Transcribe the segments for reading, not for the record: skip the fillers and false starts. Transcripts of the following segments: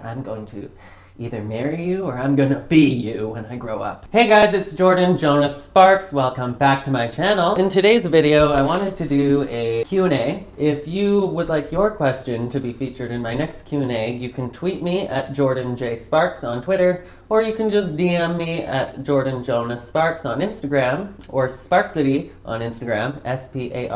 I'm going to either marry you or I'm gonna be you when I grow up. Hey guys, it's Jordan Jonas Sparks. Welcome back to my channel. In today's video, I wanted to do a Q&A. If you would like your question to be featured in my next Q&A, you can tweet me at Jordan J. Sparks on Twitter, or you can just DM me at Jordan Jonas Sparks on Instagram, or Sparksity on Instagram, SPARKSITY.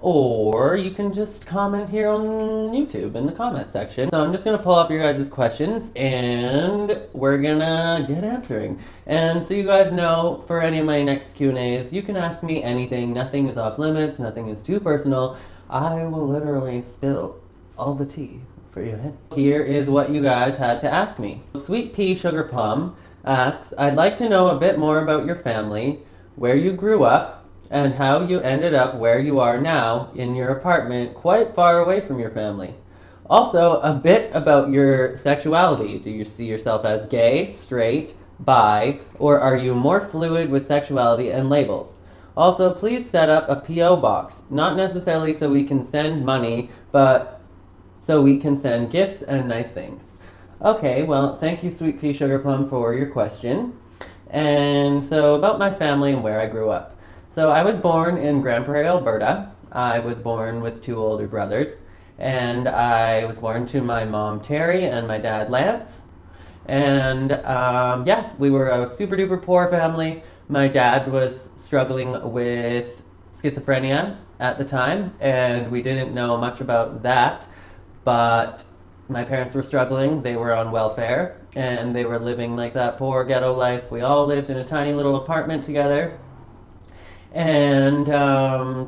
Or you can just comment here on YouTube in the comment section. So I'm just gonna pull up your guys' questions and we're gonna get answering. And so you guys know, for any of my next Q&As, you can ask me anything. Nothing is off limits, nothing is too personal. I will literally spill all the tea for you. Here is what you guys had to ask me. Sweet Pea Sugar Plum asks, I'd like to know a bit more about your family, where you grew up, and how you ended up where you are now in your apartment quite far away from your family. Also, a bit about your sexuality. Do you see yourself as gay, straight, bi, or are you more fluid with sexuality and labels? Also, please set up a P.O. box, not necessarily so we can send money, but so we can send gifts and nice things. Okay, well, thank you, Sweet Pea Sugar Plum, for your question. And so about my family and where I grew up. So I was born in Grand Prairie, Alberta. I was born with two older brothers, and I was born to my mom, Terry, and my dad, Lance. And yeah, we were a super duper poor family. My dad was struggling with schizophrenia at the time, and we didn't know much about that, but my parents were struggling. They were on welfare, and they were living like that poor ghetto life. We all lived in a tiny little apartment together. And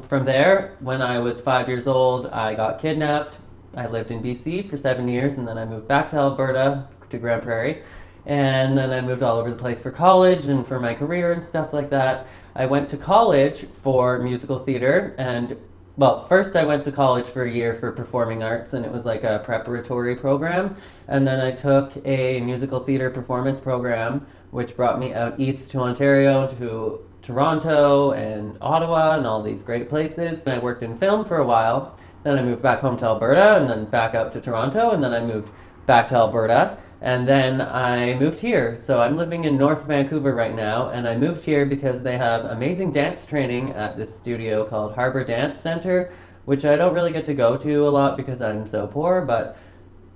from there, when I was 5 years old, I got kidnapped. I lived in BC for 7 years, and then I moved back to Alberta, to Grand Prairie. And then I moved all over the place for college and for my career and stuff like that. I went to college for musical theater, and well, first I went to college for a year for performing arts, and it was like a preparatory program. And then I took a musical theater performance program, which brought me out east to Ontario, to Toronto and Ottawa and all these great places. And I worked in film for a while. Then I moved back home to Alberta, and then back out to Toronto, and then I moved back to Alberta, and then I moved here. So I'm living in North Vancouver right now, and I moved here because they have amazing dance training at this studio called Harbour Dance Center, which I don't really get to go to a lot because I'm so poor, but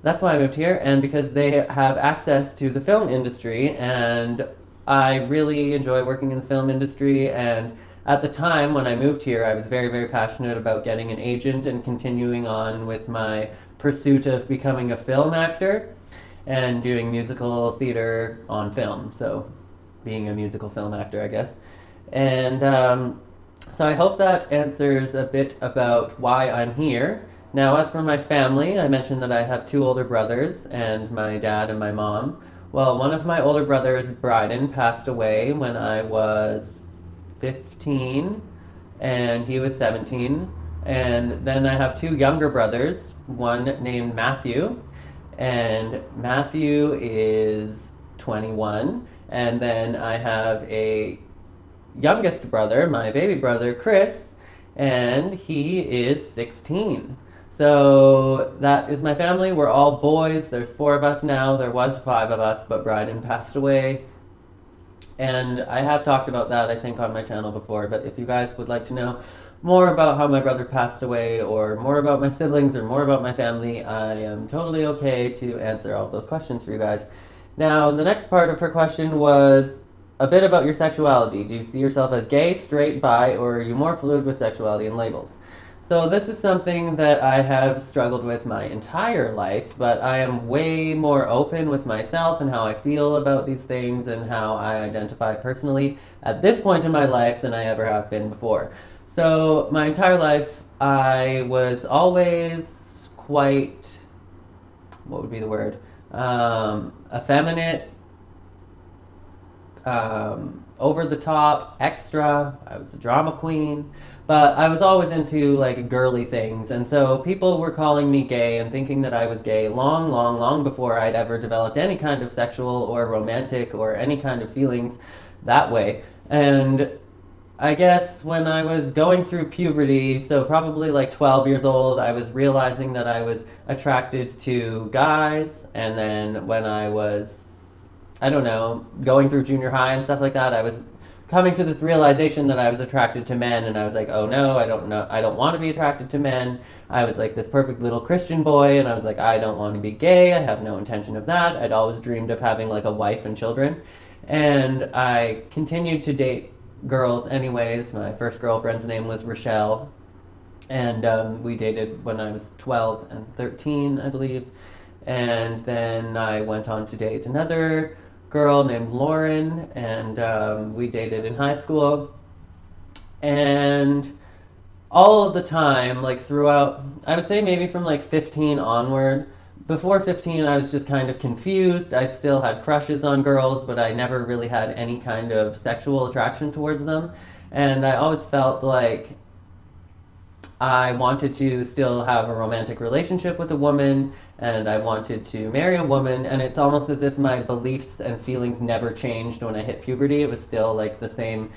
that's why I moved here, and because they have access to the film industry, and I really enjoy working in the film industry. And at the time when I moved here, I was very, very passionate about getting an agent and continuing on with my pursuit of becoming a film actor and doing musical theater on film, so being a musical film actor, I guess. And so I hope that answers a bit about why I'm here. Now, as for my family, I mentioned that I have two older brothers and my dad and my mom. Well, one of my older brothers, Bryden, passed away when I was 15, and he was 17. And then I have two younger brothers, one named Matthew, and Matthew is 21. And then I have a youngest brother, my baby brother, Chris, and he is 16. So that is my family. We're all boys. There's 4 of us now. There was 5 of us, but Bryden passed away. And I have talked about that, I think, on my channel before. But if you guys would like to know more about how my brother passed away, or more about my siblings, or more about my family, I am totally okay to answer all of those questions for you guys. Now, the next part of her question was a bit about your sexuality. Do you see yourself as gay, straight, bi, or are you more fluid with sexuality and labels? So this is something that I have struggled with my entire life, but I am way more open with myself and how I feel about these things and how I identify personally at this point in my life than I ever have been before. So my entire life, I was always quite, what would be the word, effeminate, over the top, extra. I was a drama queen. But I was always into like girly things, and so people were calling me gay and thinking that I was gay long, long, long before I'd ever developed any kind of sexual or romantic or any kind of feelings that way. And I guess when I was going through puberty, so probably like 12 years old, I was realizing that I was attracted to guys. And then when I was, I don't know, going through junior high and stuff like that, I was coming to this realization that I was attracted to men, and I was like, oh no, I don't want to be attracted to men. I was like this perfect little Christian boy, and I was like, I don't want to be gay, I have no intention of that. I'd always dreamed of having like a wife and children, and I continued to date girls anyways. My first girlfriend's name was Rochelle, and we dated when I was 12 and 13, I believe, and then I went on to date another girl named Lauren, and we dated in high school. And all of the time, like throughout, I would say maybe from like 15 onward, before 15 I was just kind of confused. I still had crushes on girls, but I never really had any kind of sexual attraction towards them. And I always felt like I wanted to still have a romantic relationship with a woman, and I wanted to marry a woman, and it's almost as if my beliefs and feelings never changed when I hit puberty. It was still like the same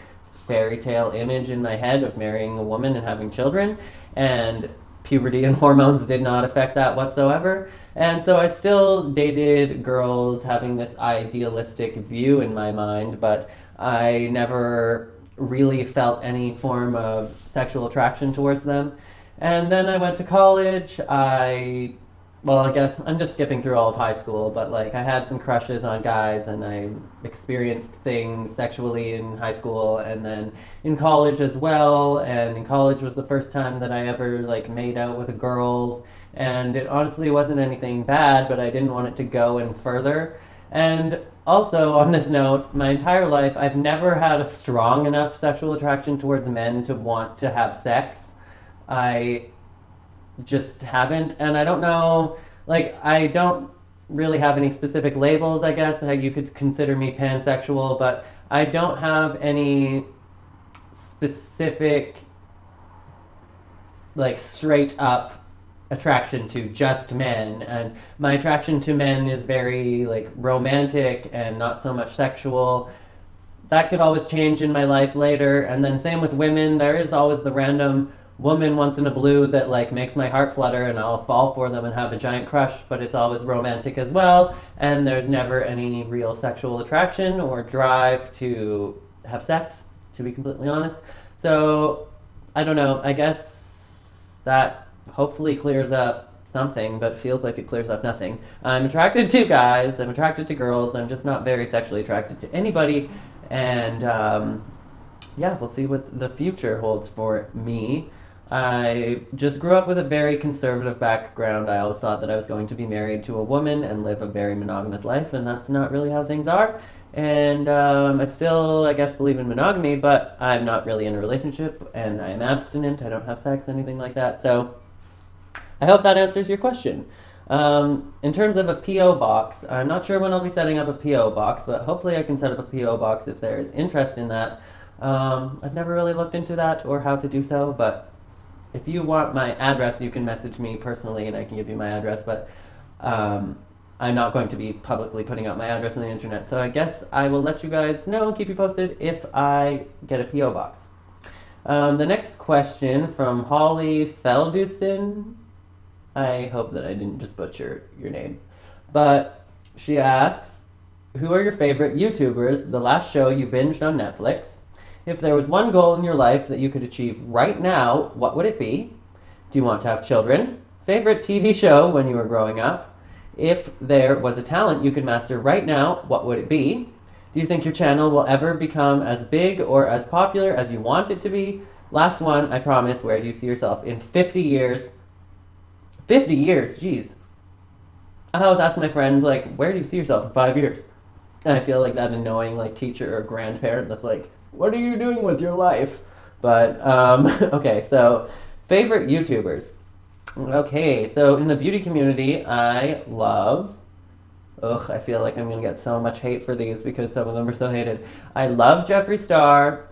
fairy tale image in my head of marrying a woman and having children, and puberty and hormones did not affect that whatsoever. And so I still dated girls having this idealistic view in my mind, but I never really felt any form of sexual attraction towards them. And then I went to college. Well, I guess I'm just skipping through all of high school, but like I had some crushes on guys, and I experienced things sexually in high school and then in college as well. And in college was the first time that I ever like made out with a girl, and it honestly wasn't anything bad, but I didn't want it to go any further. And also, on this note, my entire life, I've never had a strong enough sexual attraction towards men to want to have sex. I just haven't, and I don't know, like, I don't really have any specific labels, I guess, that you could consider me pansexual, but I don't have any specific, like, straight up attraction to just men. And my attraction to men is very like romantic and not so much sexual. That could always change in my life later. And then same with women, there is always the random woman once in a blue that like makes my heart flutter, and I'll fall for them and have a giant crush, but it's always romantic as well, and there's never any real sexual attraction or drive to have sex, to be completely honest. So I don't know, I guess that hopefully clears up something, but feels like it clears up nothing. I'm attracted to guys, I'm attracted to girls, I'm just not very sexually attracted to anybody, and yeah, we'll see what the future holds for me. I just grew up with a very conservative background. I always thought that I was going to be married to a woman and live a very monogamous life, and that's not really how things are. And I still, I guess, believe in monogamy, but I'm not really in a relationship, and I'm abstinent, I don't have sex, anything like that, so I hope that answers your question. In terms of a P.O. box, I'm not sure when I'll be setting up a P.O. box, but hopefully I can set up a P.O. box if there is interest in that. I've never really looked into that or how to do so, but if you want my address, you can message me personally and I can give you my address, but I'm not going to be publicly putting out my address on the internet, so I guess I will let you guys know, keep you posted, if I get a P.O. box. The next question from Holly Feldusin. I hope that I didn't just butcher your name. But she asks, who are your favorite YouTubers, the last show you binged on Netflix? If there was one goal in your life that you could achieve right now, what would it be? Do you want to have children? Favorite TV show when you were growing up? If there was a talent you could master right now, what would it be? Do you think your channel will ever become as big or as popular as you want it to be? Last one, I promise, where do you see yourself in 50 years? 50 years, jeez. I always ask my friends, like, where do you see yourself in 5 years? And I feel like that annoying, like, teacher or grandparent that's like, what are you doing with your life? But, okay, so, favorite YouTubers. Okay, so in the beauty community, I love... Ugh, I feel like I'm gonna get so much hate for these because some of them are so hated. I love Jeffree Star.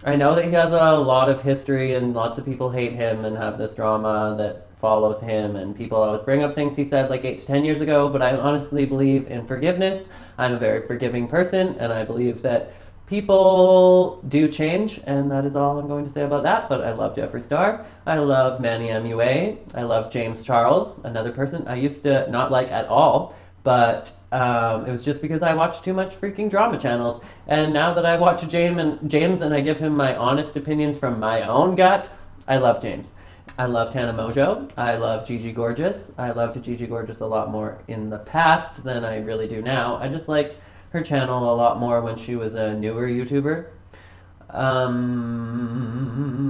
I know that he has a lot of history and lots of people hate him and have this drama that follows him, and people always bring up things he said like 8 to 10 years ago, but I honestly believe in forgiveness. I'm a very forgiving person, and I believe that People do change, and that is all I'm going to say about that, but I love Jeffree Star. I love Manny MUA. I love James Charles, another person I used to not like at all, but it was just because I watched too much freaking drama channels. And now that I watch James and I give him my honest opinion from my own gut, I love James. I love Tana Mojo. I love Gigi Gorgeous. I loved Gigi Gorgeous a lot more in the past than I really do now. I just liked her channel a lot more when she was a newer YouTuber.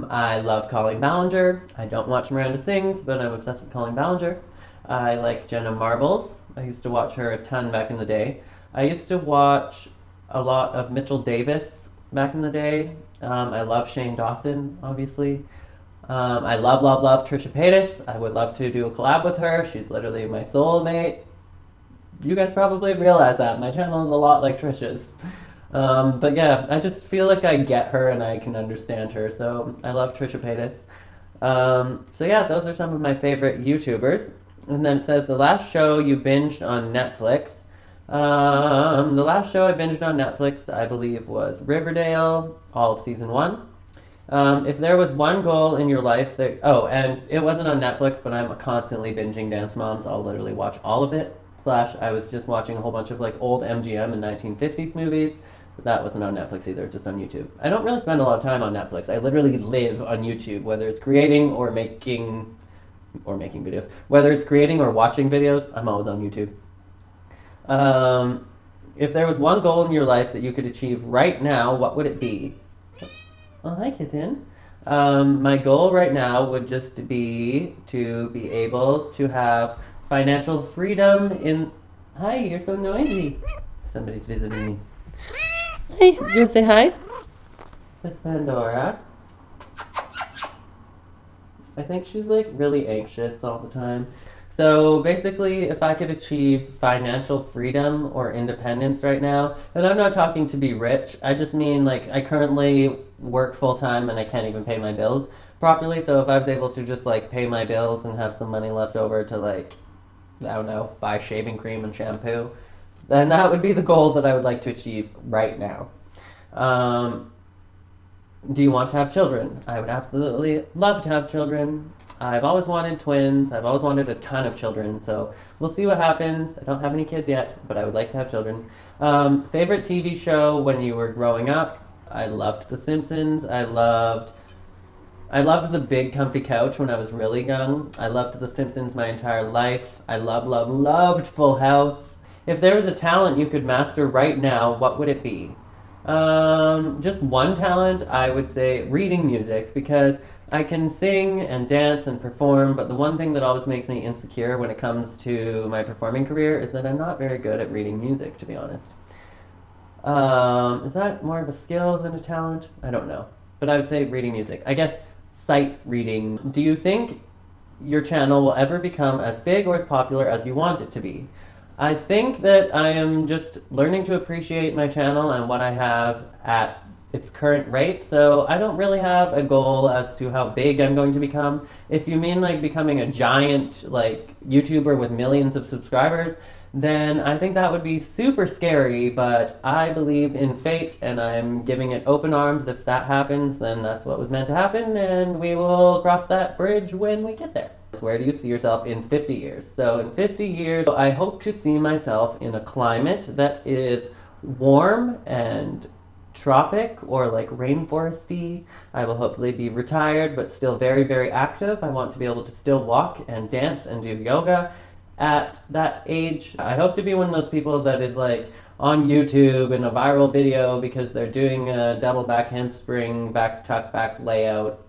I love Colleen Ballinger. I don't watch Miranda Sings, but I'm obsessed with Colleen Ballinger. I like Jenna Marbles. I used to watch her a ton back in the day. I used to watch a lot of Mitchell Davis back in the day. I love Shane Dawson, obviously. I love Trisha Paytas. I would love to do a collab with her. She's literally my soulmate. You guys probably realize that. My channel is a lot like Trisha's. But yeah, I just feel like I get her and I can understand her. So I love Trisha Paytas. So yeah, those are some of my favorite YouTubers. And then it says, the last show you binged on Netflix. The last show I binged on Netflix, I believe, was Riverdale, all of season 1. If there was one goal in your life that... Oh, and it wasn't on Netflix, but I'm constantly binging Dance Moms. I'll literally watch all of it. I was just watching a whole bunch of like old MGM and 1950s movies. But that wasn't on Netflix either, just on YouTube. I don't really spend a lot of time on Netflix. I literally live on YouTube, whether it's creating or making videos. Whether it's creating or watching videos, I'm always on YouTube. If there was one goal in your life that you could achieve right now, what would it be? Oh, hi, kitten. My goal right now would just be to be able to have financial freedom in... Hi, you're so noisy. Somebody's visiting me. Hey, do you want to say hi? Miss Pandora. I think she's like really anxious all the time. So basically, if I could achieve financial freedom or independence right now, and I'm not talking to be rich, I just mean like I currently work full-time and I can't even pay my bills properly. So if I was able to just like pay my bills and have some money left over to like, I don't know, buy shaving cream and shampoo, then that would be the goal that I would like to achieve right now. Do you want to have children? I would absolutely love to have children. I've always wanted twins. I've always wanted a ton of children, so we'll see what happens. I don't have any kids yet, but I would like to have children. Favorite TV show when you were growing up? I loved The Simpsons. I loved the big comfy couch when I was really young. I loved The Simpsons my entire life. I loved Full House. If there was a talent you could master right now, what would it be? Just one talent, I would say reading music, because I can sing and dance and perform, but the one thing that always makes me insecure when it comes to my performing career is that I'm not very good at reading music, to be honest. Is that more of a skill than a talent? I don't know. But I would say reading music. I guess sight reading. Do you think your channel will ever become as big or as popular as you want it to be? I think that I am just learning to appreciate my channel and what I have at its current rate, so I don't really have a goal as to how big I'm going to become. If you mean like becoming a giant like YouTuber with millions of subscribers, then I think that would be super scary, but I believe in fate and I'm giving it open arms. If that happens, then that's what was meant to happen and we will cross that bridge when we get there. Where do you see yourself in 50 years? So in 50 years, I hope to see myself in a climate that is warm and tropic or like rainforesty. I will hopefully be retired but still very, very active. I want to be able to still walk and dance and do yoga at that age. I hope to be one of those people that is like on YouTube in a viral video because they're doing a double back handspring, back tuck, back layout,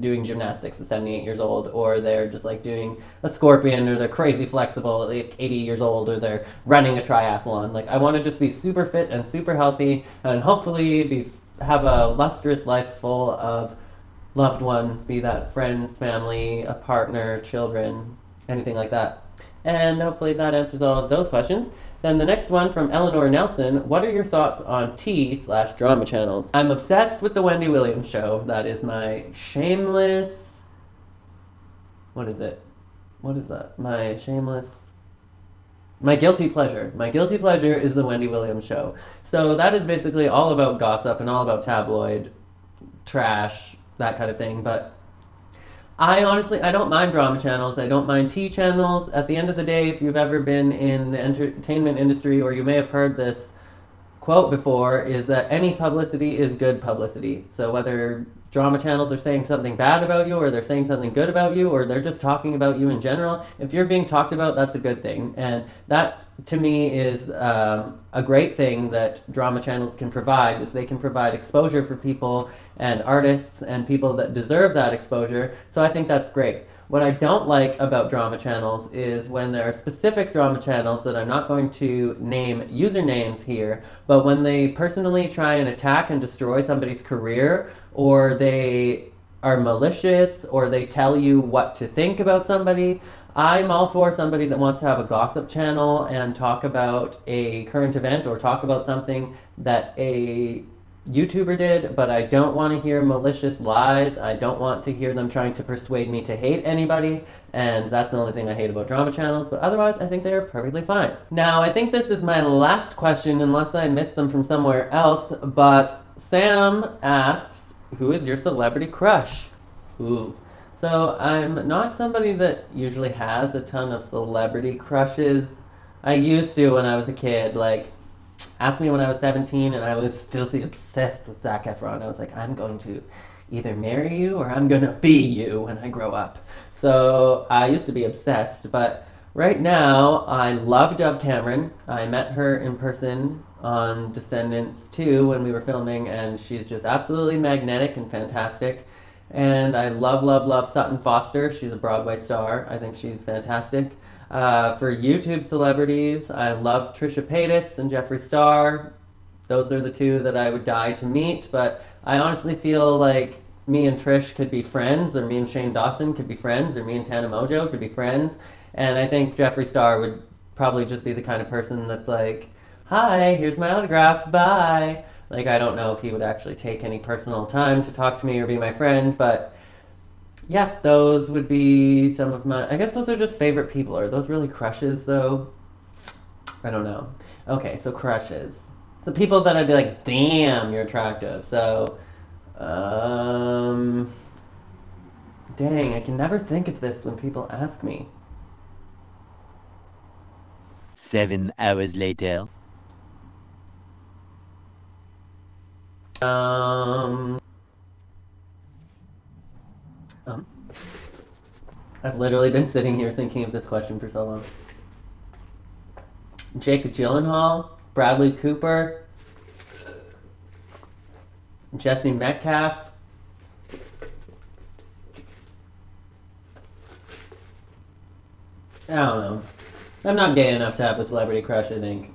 doing gymnastics at 78 years old, or they're just like doing a scorpion, or they're crazy flexible at like 80 years old, or they're running a triathlon. Like I want to just be super fit and super healthy and hopefully have a lustrous life full of loved ones, be that friends, family, a partner, children, anything like that. And hopefully that answers all of those questions. Then the next one from Eleanor Nelson, what are your thoughts on tea/drama channels? I'm obsessed with the Wendy Williams show. That is my shameless... What is it? What is that? My shameless... My guilty pleasure. My guilty pleasure is the Wendy Williams show. So that is basically all about gossip and all about tabloid trash, that kind of thing. But I honestly, I don't mind drama channels. I don't mind tea channels. At the end of the day, if you've ever been in the entertainment industry, or you may have heard this quote before, is that any publicity is good publicity. So whether drama channels are saying something bad about you, or they're saying something good about you, or they're just talking about you in general, if you're being talked about, that's a good thing. And that, to me, is a great thing that drama channels can provide, is they can provide exposure for people and artists and people that deserve that exposure. So I think that's great. What I don't like about drama channels is when there are specific drama channels that I'm not going to name usernames here, but when they personally try and attack and destroy somebody's career, or they are malicious, or they tell you what to think about somebody, I'm all for somebody that wants to have a gossip channel and talk about a current event or talk about something that a YouTuber did, but I don't want to hear malicious lies. I don't want to hear them trying to persuade me to hate anybody, and that's the only thing I hate about drama channels, but otherwise I think they are perfectly fine. Now, I think this is my last question, unless I missed them from somewhere else, but Sam asks, who is your celebrity crush? Ooh. So I'm not somebody that usually has a ton of celebrity crushes. I used to when I was a kid. Like, ask me when I was 17 and I was filthy obsessed with Zac Efron. I was like, I'm going to either marry you or I'm going to be you when I grow up. So I used to be obsessed, but right now I love Dove Cameron. I met her in person on Descendants 2 when we were filming, and she's just absolutely magnetic and fantastic. And I love, love, love Sutton Foster. She's a Broadway star. I think she's fantastic. For YouTube celebrities, I love Trisha Paytas and Jeffree Star. Those are the two that I would die to meet, but I honestly feel like me and Trish could be friends, or me and Shane Dawson could be friends, or me and Tana Mojo could be friends. And I think Jeffree Star would probably just be the kind of person that's like, hi, here's my autograph, bye. Like, I don't know if he would actually take any personal time to talk to me or be my friend, but yeah, those would be some of my, I guess those are just favorite people. Are those really crushes, though? I don't know. Okay, so crushes. So people that I'd be like, damn, you're attractive. So, dang, I can never think of this when people ask me. 7 hours later. I've literally been sitting here thinking of this question for so long. Jake Gyllenhaal, Bradley Cooper, Jesse Metcalfe, I don't know. I'm not gay enough to have a celebrity crush, I think.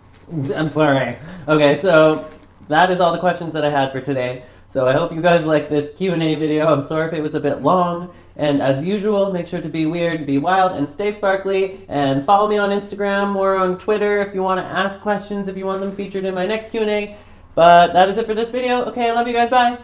I'm sorry. Okay, so that is all the questions that I had for today. So I hope you guys like this Q&A video. I'm sorry if it was a bit long. And as usual, make sure to be weird, be wild, and stay sparkly. And follow me on Instagram or on Twitter if you want to ask questions, if you want them featured in my next Q&A. But that is it for this video. Okay, I love you guys. Bye.